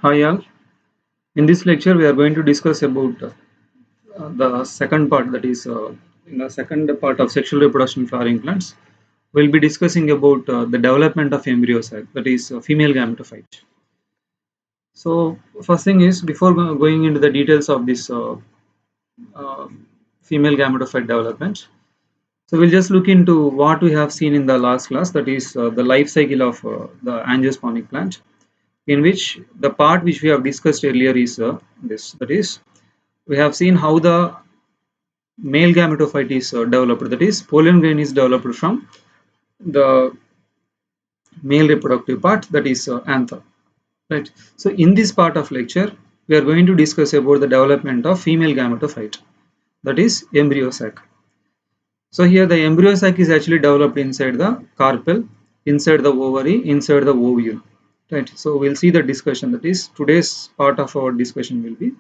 Hi all. In this lecture, we are going to discuss about the second part, that is, in the second part of sexual reproduction flowering plants. We'll be discussing about the development of embryo sac, that is, female gametophyte. So, first thing is, before going into the details of this uh, female gametophyte development, so we'll just look into what we have seen in the last class, that is, the life cycle of the angiospermic plant, in which the part which we have discussed earlier is this, that is, we have seen how the male gametophyte is developed, that is pollen grain is developed from the male reproductive part, that is anther, right? So in this part of lecture we are going to discuss about the development of female gametophyte, that is embryo sac. So here the embryo sac is actually developed inside the carpel, inside the ovary, inside the ovule, right? So we'll see the discussion, that is today's part of our discussion will be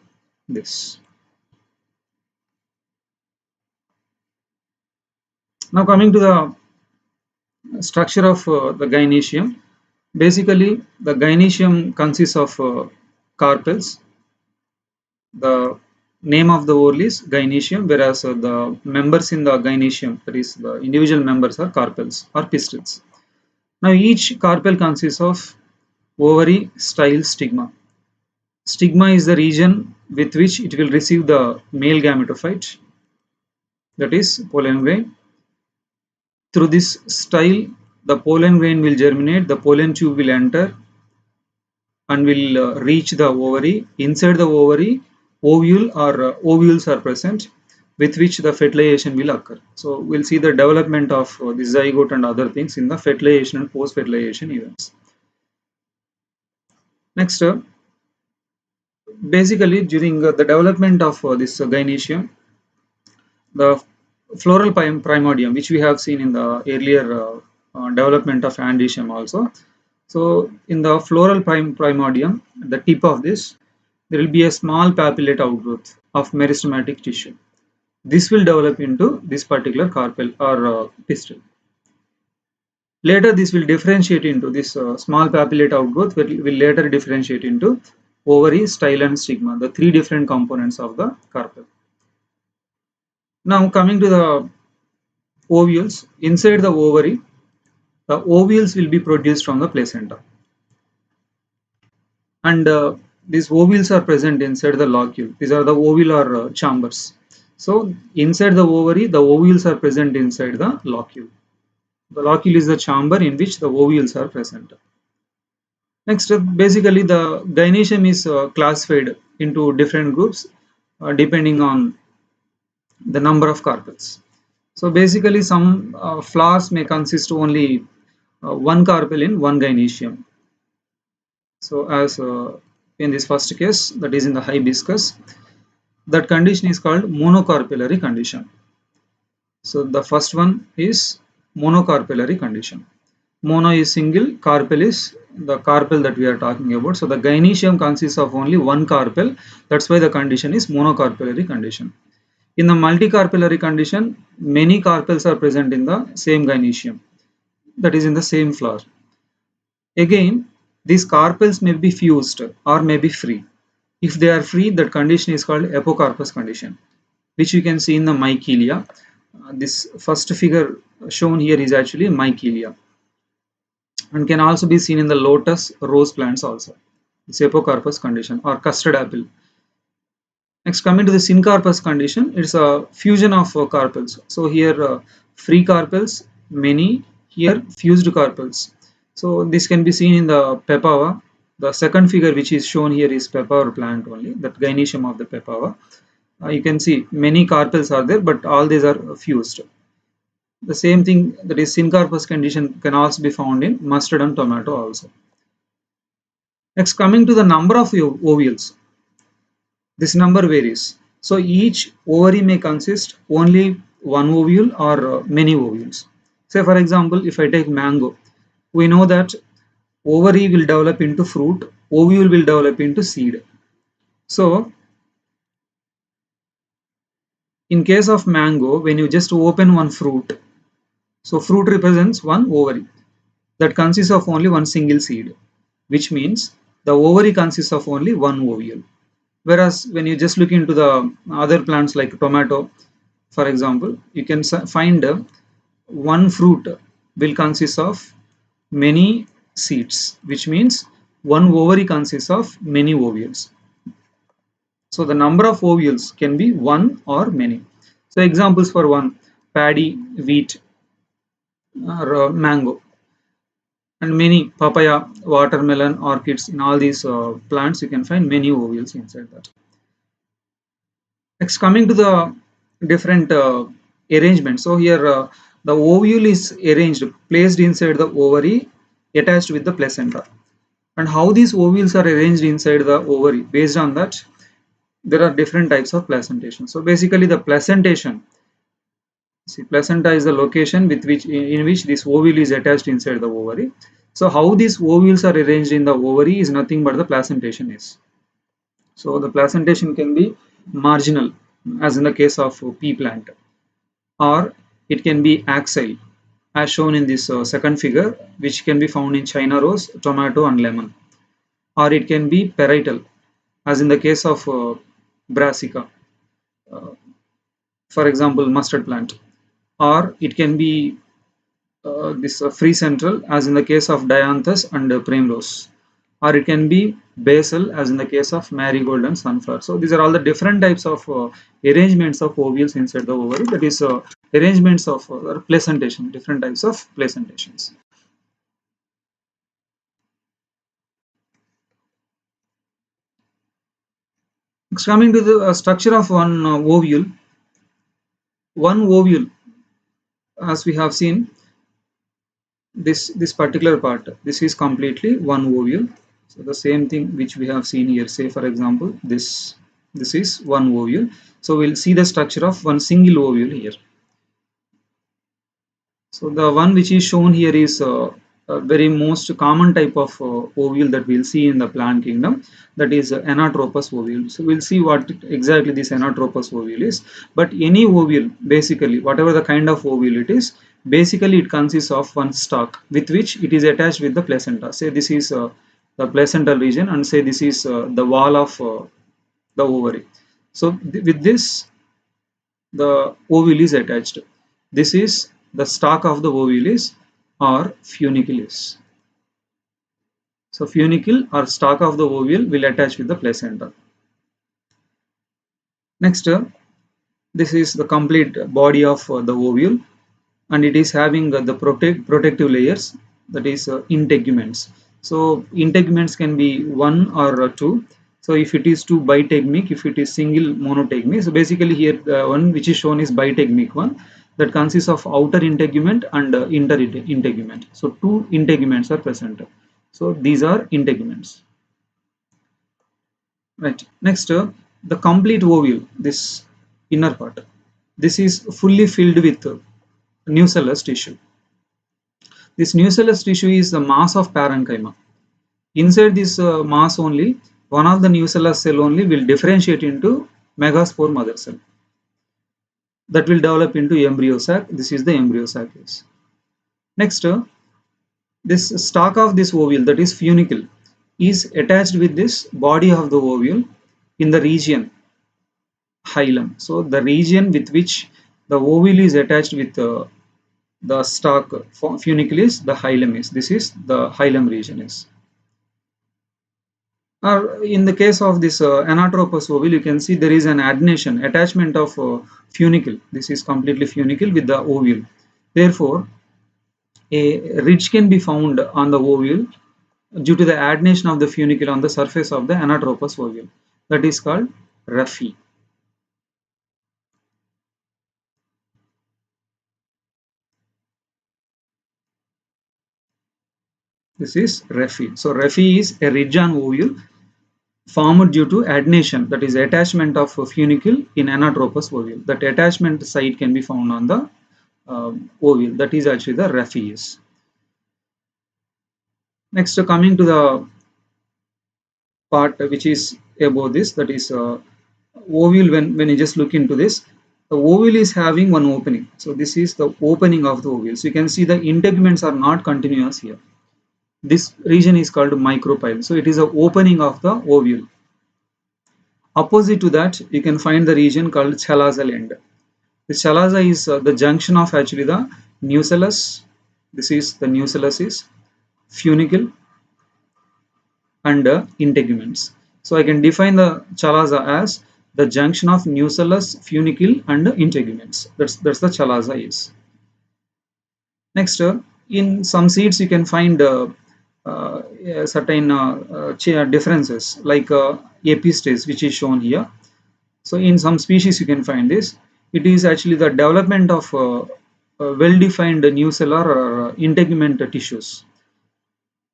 this. Now coming to the structure of the gynoecium. Basically, the gynoecium consists of carpels. The name of the whorl is gynoecium, whereas the members in the gynoecium, that is, the individual members, are carpels or pistils. Now, each carpel consists of ovary, style, stigma. Stigma is the region with which it will receive the male gametophyte, that is pollen grain. Through this style, the pollen grain will germinate, the pollen tube will enter, and will reach the ovary. Inside the ovary, ovules are present, with which the fertilization will occur. So we'll see the development of the zygote and other things in the fertilization and post-fertilization events. Next, basically during the development of this gynoecium, the floral primordium, which we have seen in the earlier development of androecium also. So in the floral primordium, the tip of this, there will be a small papillate outgrowth of meristematic tissue. This will develop into this particular carpel or pistil. Later, this will differentiate into this small papillate outgrowth, will later differentiate into ovary, style, and stigma, the three different components of the carpel. Now, coming to the ovules, inside the ovary, the ovules will be produced from the placenta. And these ovules are present inside the locule. These are the ovular chambers. So inside the ovary, the ovules are present inside the locule. The locule is the chamber in which the ovules are present. Next, basically the gynoecium is classified into different groups depending on the number of carpels. So basically some flowers may consist only one carpel in one gynoecium. So as in this first case, that is in the hibiscus, that condition is called monocarpellary condition. So the first one is monocarpellary condition. Mono is single, carpel is the carpel that we are talking about. So the gynoecium consists of only one carpel. That's why the condition is monocarpellary condition. In the multicarpellary condition, many carpels are present in the same gynoecium, that is in the same flower. Again, these carpels may be fused or may be free. If they are free, that condition is called apocarpous condition, which you can see in the mycelia. This first figure shown here is actually mycelia and can also be seen in the lotus rose plants also. It's apocarpous condition or custard apple. Next, coming to the syncarpous condition, it's a fusion of carpels. So here free carpels, many, here fused carpels. So this can be seen in the pepava. The second figure which is shown here is pepava plant only, that gynoecium of the pepava. You can see many carpels are there, but all these are fused. The same thing, that is syncarpous condition, can also be found in mustard and tomato also. Next, coming to the number of ovules, this number varies. So each ovary may consist only one ovule or many ovules. Say for example, if I take mango, we know that ovary will develop into fruit, ovule will develop into seed. So in case of mango, when you just open one fruit, so fruit represents one ovary that consists of only one single seed, which means The ovary consists of only one ovule. Whereas when you just look into the other plants like tomato, for example, you can find one fruit will consist of many seeds, which means one ovary consists of many ovules. So the number of ovules can be one or many. So examples for one: paddy, wheat, or mango, and many papaya, watermelon, orchids. In all these plants, you can find many ovules inside that. Next, coming to the different arrangement. So here the ovule is arranged, placed inside the ovary, attached with the placenta. And how these ovules are arranged inside the ovary, based on that, there are different types of placentation. So basically, the placentation. See, placenta is the location with which in which this ovule is attached inside the ovary. So how these ovules are arranged in the ovary is nothing but the placentation is. So the placentation can be marginal, as in the case of pea plant, or it can be axile, as shown in this second figure, which can be found in China rose, tomato, and lemon, or it can be parietal, as in the case of brassica, uh, for example, mustard plant, or it can be this free central, as in the case of dianthus and primrose, or it can be basal, as in the case of marigold and sunflower. So these are all the different types of arrangements of ovules inside the ovary, that is arrangements of placentation, different types of placentations. Next, coming to the structure of one ovule, as we have seen, this particular part, this is completely one ovule. So the same thing which we have seen here, say for example, this is one ovule. So we'll see the structure of one single ovule here. So the one which is shown here is a very most common type of ovule that we'll see in the plant kingdom, that is anatropous ovule. So we'll see what exactly this anatropous ovule is. But any ovule, basically whatever the kind of ovule it is, basically it consists of one stalk with which it is attached with the placenta. Say this is the placental region, and say this is the wall of the ovary. So with this, the ovule is attached. This is the stalk of the ovules, or funicle. So funicle or stalk of the ovule will attach with the placenta. Next, this is the complete body of the ovule, and it is having the protective layers, that is integuments. So integuments can be one or two. So if it is two, bitegmic; if it is single, monotegmic. So basically here the one which is shown is bitegmic one, that consists of outer integument and inner integument. So two integuments are present. So these are integuments. Right. Next, the complete ovule, this inner part, this is fully filled with nucellus tissue. This nucellus tissue is the mass of parenchyma. Inside this mass only, one of the nucellus cell only will differentiate into megaspore mother cell. That will develop into embryo sac. This is the embryo sac. Next, this stalk of this ovule, that is funicle, is attached with this body of the ovule in the region hilum. So the region with which the ovule is attached with the stalk funicle is the hilum is. This is the hilum region is. Or in the case of this anatropous ovule, you can see there is an adnation, attachment of funicle. This is completely funicle with the ovule. Therefore, a ridge can be found on the ovule due to the adnation of the funicle on the surface of the anatropous ovule. That is called raphe. This is raphe. So raphe is a ridge on ovule formed due to adnation, that is attachment of funicle in anatropous ovule. That attachment site can be found on the ovule. That is actually the raphe. Next, coming to the part which is above this, that is ovule. When you just look into this, the ovule is having one opening. So this is the opening of the ovule. So you can see the integuments are not continuous here. This region is called micropyle. So it is the opening of the ovule. Opposite to that, you can find the region called chalazal end. The chalaza is the junction of actually the nucellus. This is the nucellus is funicle and integuments. So I can define the chalaza as the junction of nucellus, funicle and integuments. That's the chalaza is. Next, in some seeds you can find certain differences like epistase, which is shown here. So in some species you can find this. It is actually the development of well-defined nucellar or integument tissues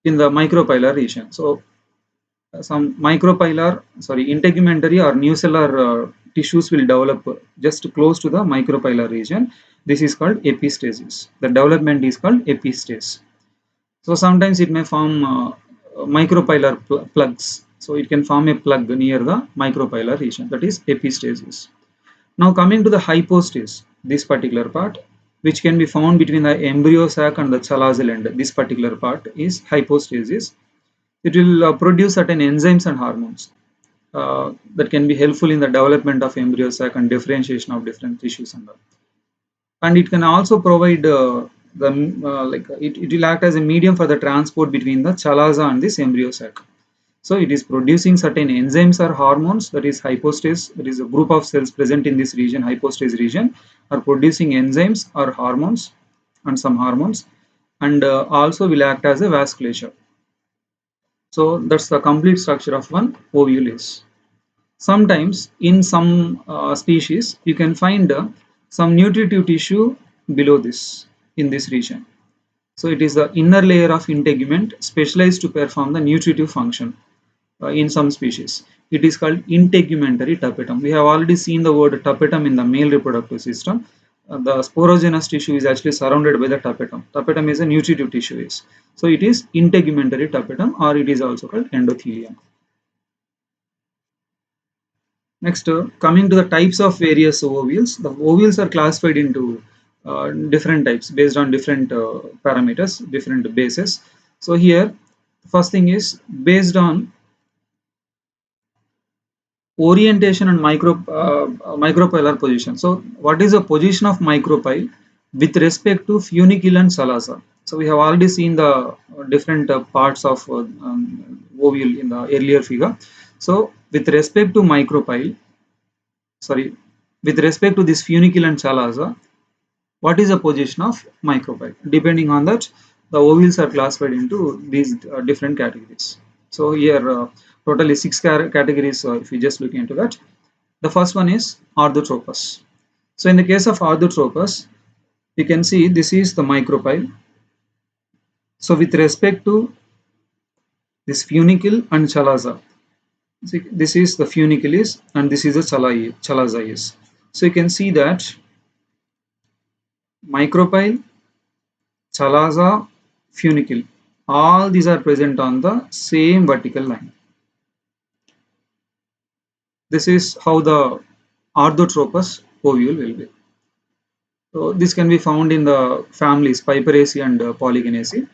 in the micropylar region. So some integumentary or nucellar tissues will develop just close to the micropylar region. This is called epistasis. The development is called epistase. So sometimes it may form micropylar plugs. So it can form a plug near the micropylar region, that is epistasis. Now coming to the hypostase, this particular part, which can be found between the embryo sac and the chalazal end. This particular part is hypostasis. It will produce certain enzymes and hormones that can be helpful in the development of embryo sac and differentiation of different tissues and all. And it can also provide it will act as a medium for the transport between the chalaza and this embryo sac. So it is producing certain enzymes or hormones, that is hypostase, that is a group of cells present in this region, hypostase region, are producing enzymes or hormones and some hormones, and also will act as a vasculature. So that's the complete structure of one ovule is. Sometimes in some species you can find some nutritive tissue below this in this region. So it is the inner layer of integument specialized to perform the nutritive function in some species. It is called integumentary tapetum. We have already seen the word tapetum in the male reproductive system. The sporogenous tissue is actually surrounded by the tapetum. Tapetum is a nutritive tissue. So it is integumentary tapetum, or it is also called endothelium. Next, coming to the types of various ovules. The ovules are classified into different types based on different parameters, different bases. So here, first thing is based on orientation and micropylar position. So what is the position of micropyle with respect to funicle and chalaza? So we have already seen the different parts of ovule in the earlier figure. So with respect to with respect to this funicle and chalaza, what is the position of micropyle? Depending on that, the ovules are classified into these different categories. So here totally 6 categories if you just look into that. The first one is orthotropous. So in the case of orthotropous, you can see this is the micropyle. So with respect to this funicle and chalaza, see, this is the funicle and this is the chalaza. So you can see that micropyle, chalaza, funicle, all these are present on the same vertical line. This is how the orthotropous ovule will be. So this can be found in the families Piperaceae and Polygonaceae.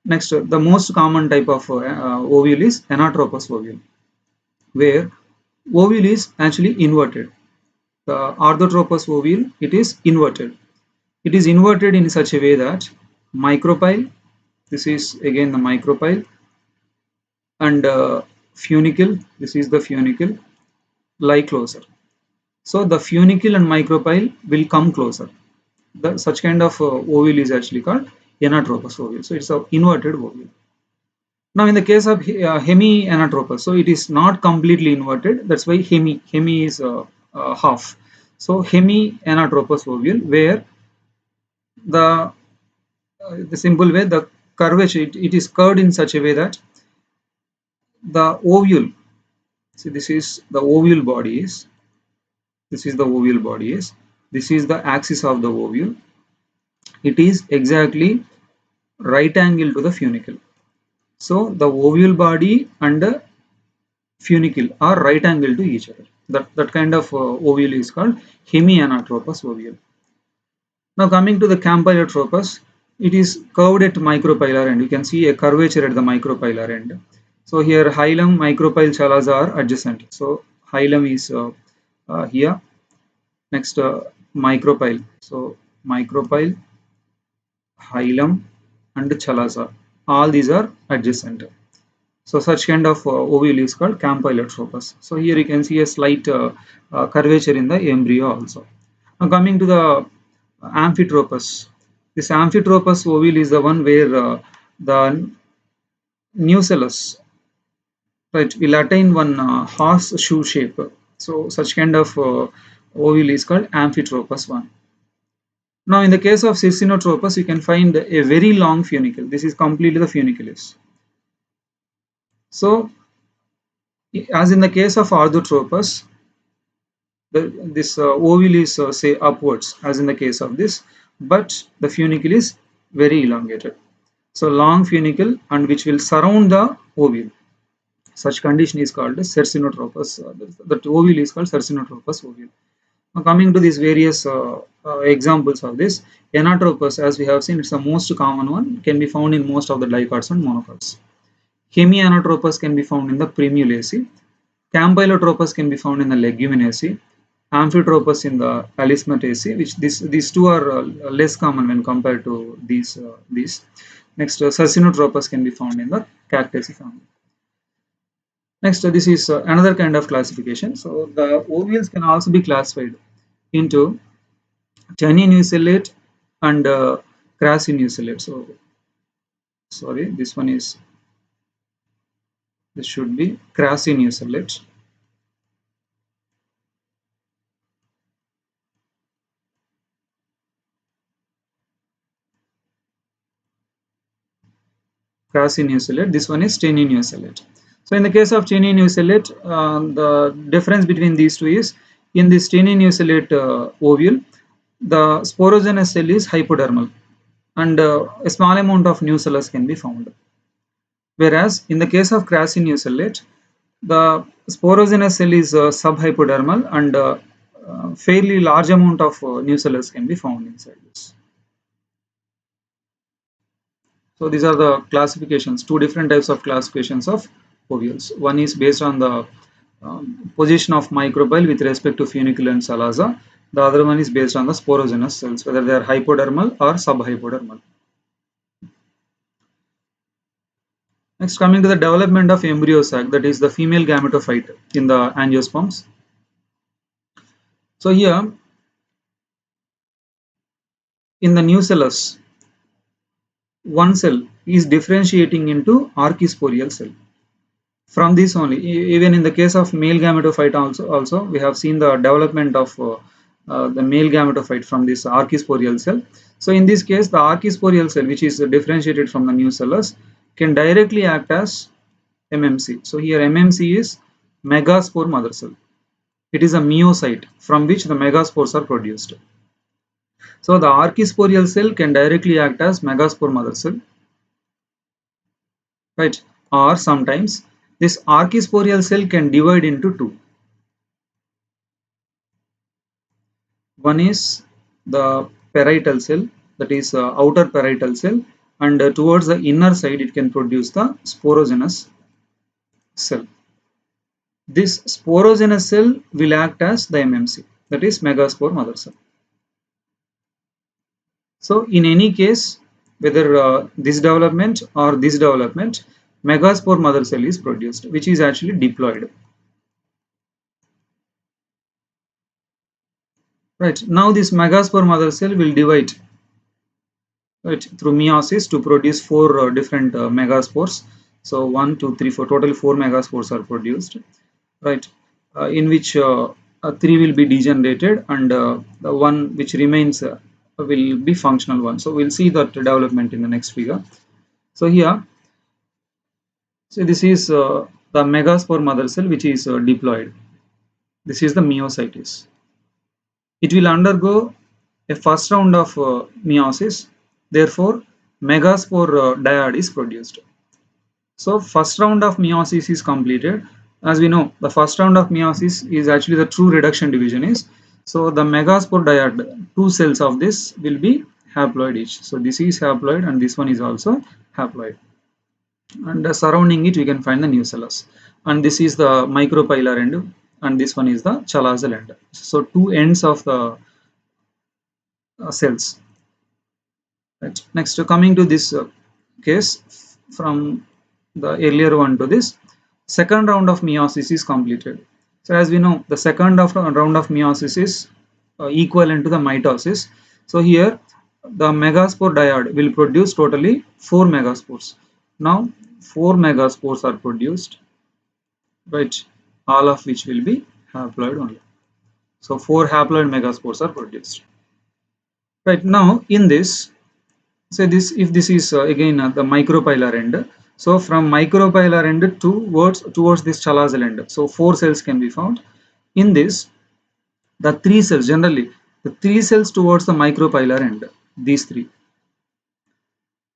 Next, the most common type of ovule is anatropous ovule, where ovule is actually inverted. The orthotropous ovule, it is inverted. It is inverted in such a way that micropyle, this is again the micropyle, and funicle, this is the funicle, lie closer. So the funicle and micropyle will come closer. Such kind of ovule is actually called anatropous ovule. So it's an inverted ovule. Now in the case of hemi-anatropous, so it is not completely inverted. That's why hemi is half. So hemi-anatropous ovule, where the simple way, the curvature, it is curved in such a way that the ovule, see, this is the ovule body is, this is the ovule body is, this is the axis of the ovule. It is exactly right angle to the funicle. So the ovule body and the funicle are right angle to each other. That kind of ovule is called hemianatropous ovule. Now coming to the campylotropous, it is curved at micropylar end. You can see a curvature at the micropylar end. So here hilum, micropyle, chalaza are adjacent. So hilum is here. Next micropyle. So micropyle, hilum and chalaza. All these are adjacent. So such kind of ovule is called campylotropous. So here you can see a slight curvature in the embryo also. Now coming to the amphitropous. This amphitropous ovule is the one where the nucellus, right, will attain one horseshoe shape. So such kind of ovule is called amphitropous one. Now in the case of circinotropous, you can find a very long funicle. This is completely the funiculus. So as in the case of orthotropous, this ovule is say upwards as in the case of this, but the funicle is very elongated. So long funicle and which will surround the ovule. Such condition is called cercinotropous. The ovule is called cercinotropous ovule. Now coming to these various examples of this, anatropous, as we have seen, it's the most common one, can be found in most of the dicots and monocots. Hemianatropous can be found in the primulaceae. Campylotropous can be found in the leguminosae. Amphitropous in the alismataceae, which these two are less common when compared to these. Next, cercinotropous can be found in the cactaceae family. Next, this is another kind of classification. So the ovules can also be classified into teninucellate and crassinucellate. So sorry, this should be crassinucellate. Crassinucellate. This one is teninucellate. So in the case of teninucellate, the difference between these two is in this teninucellate ovule, the sporogenous cell is hypodermal and a small amount of nucellus can be found. Whereas in the case of crassinucellate, the sporogenous cell is subhypodermal and fairly large amount of nucellus can be found inside this. So these are the classifications, two different types of classifications of ovules. One is based on the position of micropyle with respect to funicle and chalaza. The other one is based on the sporogenous cells, whether they are hypodermal or subhypodermal. Next, coming to the development of embryo sac, that is the female gametophyte in the angiosperms. So here, in the nucellus, one cell is differentiating into archisporial cell. From this only, even in the case of male gametophyte also we have seen the development of the male gametophyte from this archisporial cell. So in this case, the archisporial cell, which is differentiated from the nucellus, can directly act as MMC. So here MMC is megaspore mother cell. It is a myocyte from which the megaspores are produced. So the archisporial cell can directly act as megaspore mother cell, right? Or sometimes this archisporial cell can divide into two. One is the parietal cell, that is outer parietal cell, and towards the inner side it can produce the sporogenous cell. This sporogenous cell will act as the MMC, that is megaspore mother cell. So in any case, whether this development or this development, megaspore mother cell is produced, which is actually diploid. Right, now this megaspore mother cell will divide, right, through meiosis to produce four different megaspores. So 1, 2, 3, 4, total 4 megaspores are produced, right, in which 3 will be degenerated and the one which remains will be functional one. So we'll see that development in the next figure. So here, so this is the megaspore mother cell which is diploid. This is the myocytes. It will undergo a first round of meiosis. Therefore, megaspore dyad is produced. So first round of meiosis is completed. As we know, the first round of meiosis is actually the true reduction division is. So the megaspore dyad, two cells of this will be haploid each. So this is haploid and this one is also haploid. And surrounding it we can find the nucellus. And this is the micropylar end and this one is the chalazal end. So two ends of the cells. Right. Next, coming to this case, from the earlier one to this, second round of meiosis is completed. So as we know, the second round of meiosis is equivalent to the mitosis. So here, the megaspore diode will produce totally 4 megaspores. Now, 4 megaspores are produced, right? All of which will be haploid only. So 4 haploid megaspores are produced. Right now, in this, say this, if this is again the micropylar end, so from micropylar end towards this chalazal end, so 4 cells can be found. In this, the 3 cells, generally the 3 cells towards the micropylar end, these 3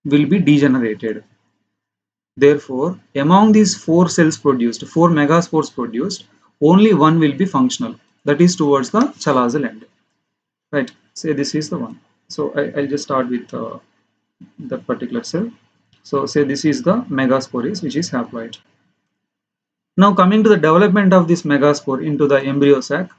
will be degenerated. Therefore, among these 4 cells produced, 4 megaspores produced, only one will be functional, that is towards the chalazal end. Right, say this is the one. So I'll just start with that particular cell. So say this is the megaspores, which is haploid. Now coming to the development of this megaspore into the embryo sac,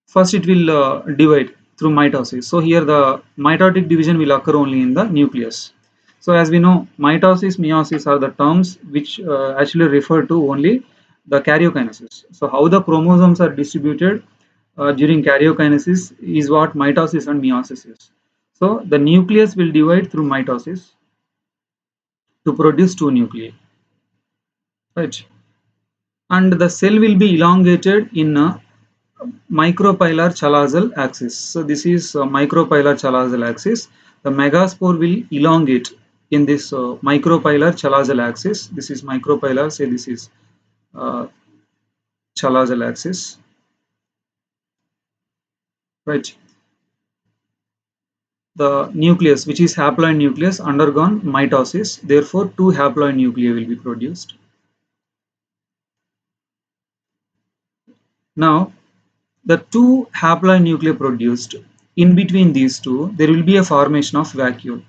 first it will divide through mitosis. So here the mitotic division will occur only in the nucleus. So as we know, mitosis, meiosis are the terms which actually refer to only the karyokinesis. So how the chromosomes are distributed during karyokinesis is what mitosis and meiosis is. So the nucleus will divide through mitosis to produce two nuclei, right? And the cell will be elongated in a micropylar chalazal axis. So this is micropylar chalazal axis. The megaspore will elongate in this micropylar chalazal axis. This is micropylar, say this is uh, chalazal axis, right? The nucleus, which is haploid nucleus, undergone mitosis. Therefore, two haploid nuclei will be produced. Now, the two haploid nuclei produced, in between these two, there will be a formation of vacuole,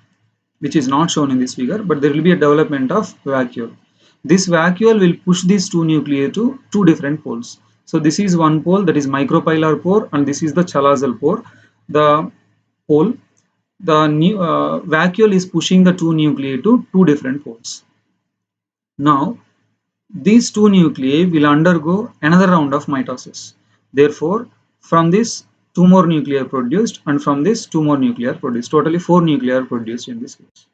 which is not shown in this figure, but there will be a development of vacuole. This vacuole will push these two nuclei to two different poles. So this is one pole, that is micropylar pore, and this is the chalazal pore. The pole, the vacuole is pushing the two nuclei to two different poles. Now, these two nuclei will undergo another round of mitosis. Therefore, from this, two more nuclei are produced, and from this, two more nuclei are produced. Totally, 4 nuclei are produced in this case.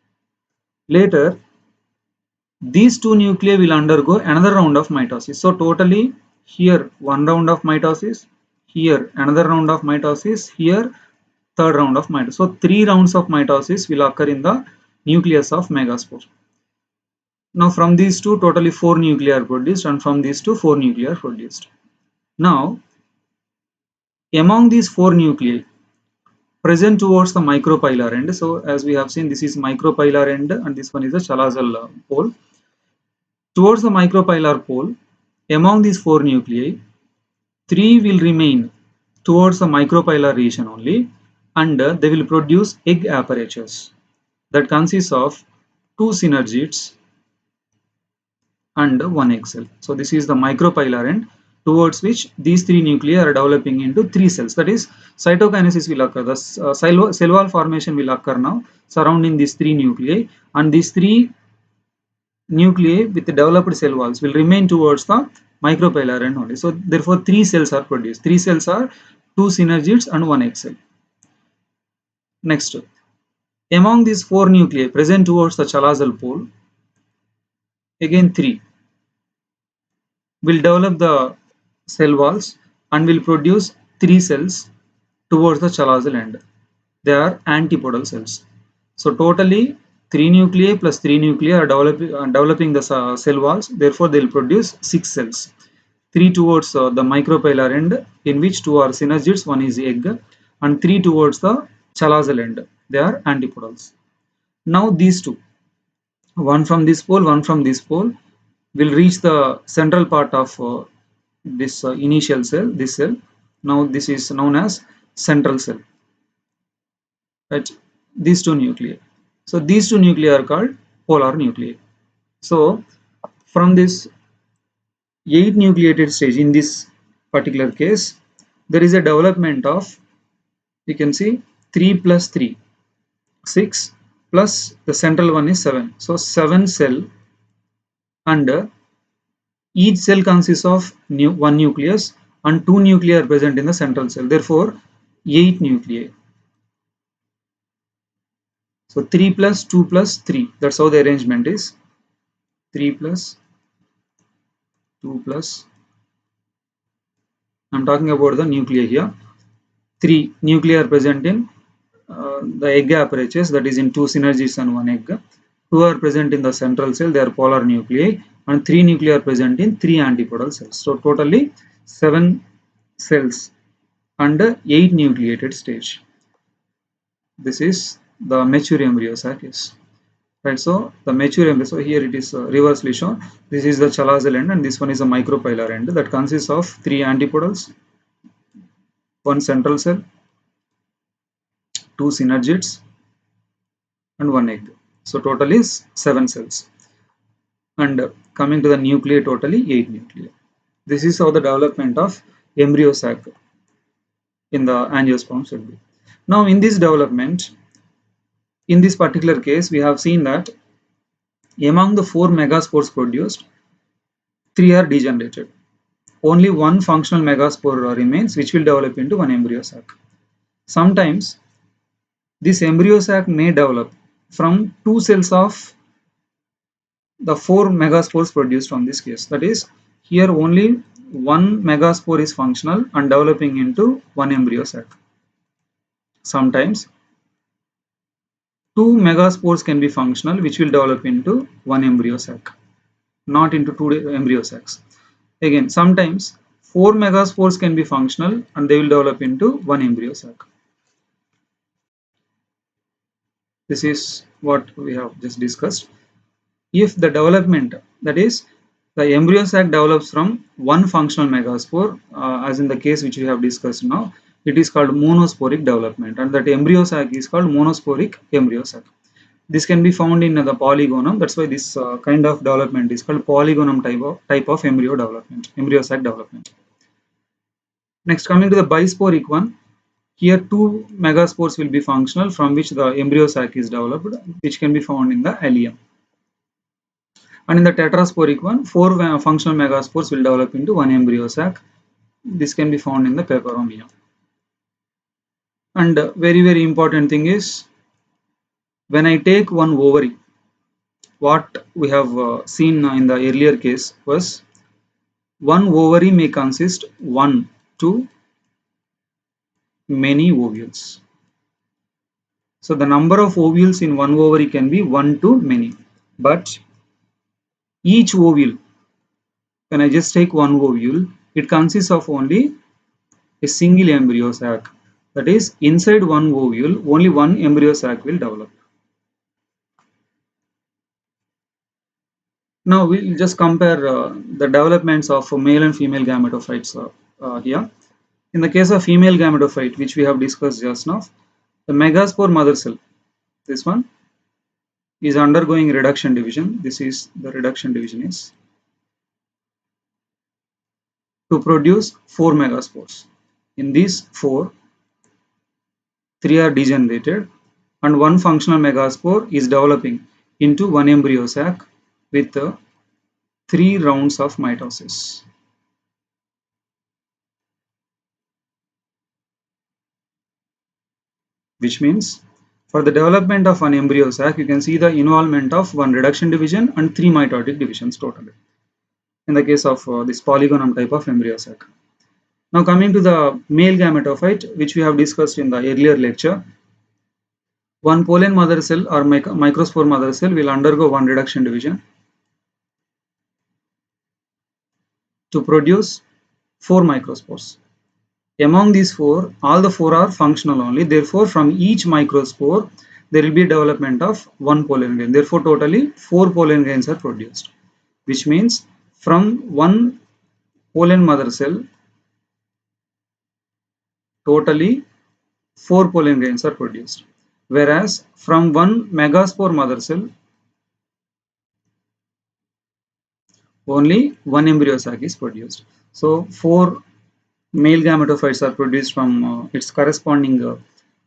Later, these two nuclei will undergo another round of mitosis. So, totally, here one round of mitosis, here another round of mitosis, here third round of mitosis. So, 3 rounds of mitosis will occur in the nucleus of megaspore. Now from these two, totally 4 nuclei are produced, and from these two, 4 nuclei are produced. Now, among these 4 nuclei present towards the micropylar end, so as we have seen, this is micropylar end and this one is the chalazal pole. Towards the micropylar pole, among these 4 nuclei, 3 will remain towards the micropylar region only, and they will produce egg apertures that consists of 2 synergids and one egg cell. So this is the micropylar end, towards which these 3 nuclei are developing into 3 cells. That is, cytokinesis will occur. The cell wall formation will occur now surrounding these 3 nuclei, and these 3 nuclei with the developed cell walls will remain towards the micropylar end only. So therefore 3 cells are produced. 3 cells are 2 synergids and one egg cell. Next, among these 4 nuclei present towards the chalazal pole, again 3 will develop the cell walls and will produce 3 cells towards the chalazal end. They are antipodal cells. So totally 3 nuclei plus 3 nuclei are developing the cell walls. Therefore, they will produce 6 cells. 3 towards the micropylar end, in which 2 are synergids, 1 is egg, and 3 towards the chalazal end. They are antipodals. Now these two, one from this pole, one from this pole, will reach the central part of this initial cell, this cell. Now this is known as central cell, right? these two nuclei. So these two nuclei are called polar nuclei. So from this 8 nucleated stage, in this particular case, there is a development of, you can see, 3 plus 3, 6, plus the central one is 7. So 7 cell, and each cell consists of one nucleus, and 2 nuclei are present in the central cell. Therefore 8 nuclei. So 3 plus 2 plus 3. That's how the arrangement is. 3 plus 2 plus, I'm talking about the nuclei here. 3 nuclei are present in the egg apparatus, that is in 2 synergids and 1 egg. 2 are present in the central cell, they are polar nuclei, and 3 nuclei are present in 3 antipodal cells. So totally 7 cells under 8 nucleated stage. This is the mature embryo sac is. Right, so the mature embryo, so here it is reversely shown. This is the chalazal end and this one is a micropilar end that consists of 3 antipodals, 1 central cell, 2 synergids and 1 egg. So total is 7 cells. And coming to the nuclei, totally 8 nuclei. This is how the development of embryo sac in the angiosperm should be. Now in this development, in this particular case, we have seen that among the 4 megaspores produced, 3 are degenerated. Only one functional megaspore remains, which will develop into one embryo sac. Sometimes this embryo sac may develop from 2 cells of the 4 megaspores produced from this case. That is, here only one megaspore is functional and developing into one embryo sac. Sometimes 2 megaspores can be functional, which will develop into one embryo sac, not into 2 embryo sacs. Again, sometimes 4 megaspores can be functional and they will develop into one embryo sac. This is what we have just discussed. If the development, that is, the embryo sac develops from one functional megaspore, as in the case which we have discussed now, it is called monosporic development, and that embryo sac is called monosporic embryo sac. This can be found in the polygonum. That's why this kind of development is called polygonum type of embryo development, embryo sac development. Next, coming to the bisporic one, here 2 megaspores will be functional, from which the embryo sac is developed, which can be found in the ileum. And in the tetrasporic one, 4 functional megaspores will develop into one embryo sac. This can be found in the peperomia. And very important thing is, when I take one ovary, what we have seen in the earlier case was, one ovary may consist 1 to many ovules. So the number of ovules in one ovary can be 1 to many, but each ovule, when I just take one ovule, it consists of only a single embryo sac. That is, inside one ovule, only one embryo sac will develop. Now we'll just compare the developments of male and female gametophytes here. In the case of female gametophyte, which we have discussed just now, the megaspore mother cell, this one, is undergoing reduction division. This is the reduction division is to produce 4 megaspores. In these 4, 3 are degenerated and one functional megaspore is developing into one embryo sac with 3 rounds of mitosis. Which means, for the development of an embryo sac, you can see the involvement of one reduction division and 3 mitotic divisions totally, in the case of this polygonum type of embryo sac. Now coming to the male gametophyte, which we have discussed in the earlier lecture, one pollen mother cell or microspore mother cell will undergo one reduction division to produce 4 microspores. Among these 4, all the 4 are functional only. Therefore, from each microspore, there will be development of one pollen grain. Therefore, totally 4 pollen grains are produced. Which means, from one pollen mother cell, totally 4 pollen grains are produced. whereas from one megaspore mother cell only one embryo sac is produced. So four male gametophytes are produced from its corresponding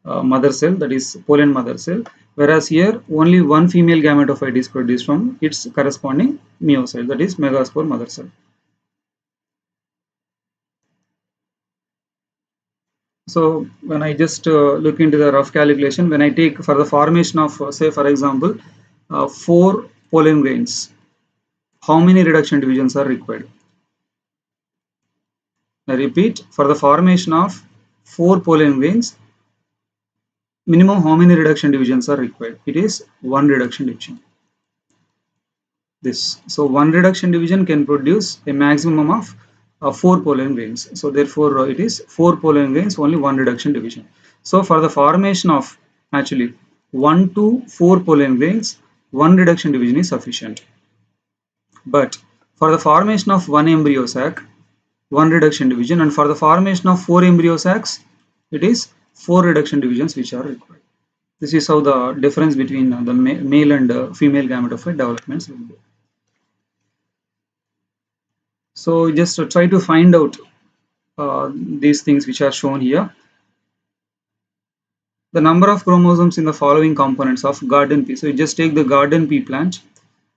mother cell, that is pollen mother cell, whereas here only one female gametophyte is produced from its corresponding meocell, that is megaspore mother cell. So when I just look into the rough calculation, when I take for the formation of say for example 4 pollen grains, how many reduction divisions are required? I repeat, for the formation of 4 pollen grains, minimum how many reduction divisions are required? It is 1 reduction division. This. So 1 reduction division can produce a maximum of 4 pollen grains. So therefore it is 4 pollen grains, only 1 reduction division. So for the formation of actually 1 to 4 pollen grains, 1 reduction division is sufficient. But for the formation of 1 embryo sac, 1 reduction division, and for the formation of 4 embryo sacs, it is 4 reduction divisions which are required. This is how the difference between the male and female gametophyte developments will be. So just try to find out these things which are shown here. The number of chromosomes in the following components of garden pea. So you just take the garden pea plant.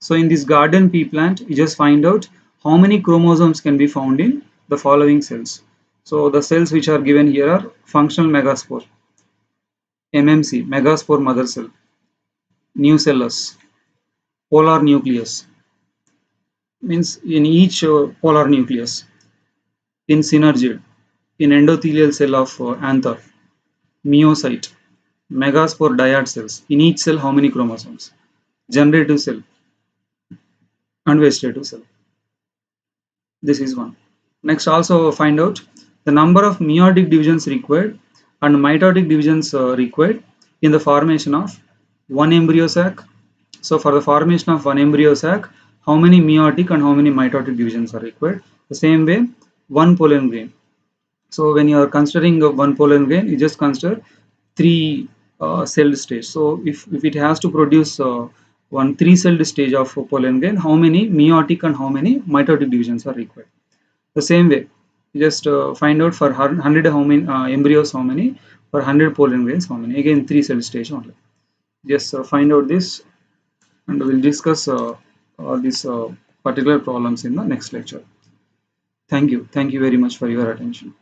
So in this garden pea plant, you just find out how many chromosomes can be found in the following cells. So the cells which are given here are functional megaspore, MMC, megaspore mother cell, nucellus, polar nucleus, means in each polar nucleus, in synergid, in endothelial cell of anther, meocyte, megaspore dyad cells. In each cell, how many chromosomes? Generative cell and vegetative cell. This is one. Next, also find out the number of meiotic divisions required and mitotic divisions required in the formation of one embryo sac. So, for the formation of one embryo sac, how many meiotic and how many mitotic divisions are required? The same way, one pollen grain. So, when you are considering one pollen grain, you just consider 3 celled stage. So, if it has to produce one 3 celled stage of pollen grain, how many meiotic and how many mitotic divisions are required? The same way, you just find out for 100 how many embryos, how many, for 100 pollen grains, how many. Again, 3 cell stage only. Just find out this, and we'll discuss these particular problems in the next lecture. Thank you very much for your attention.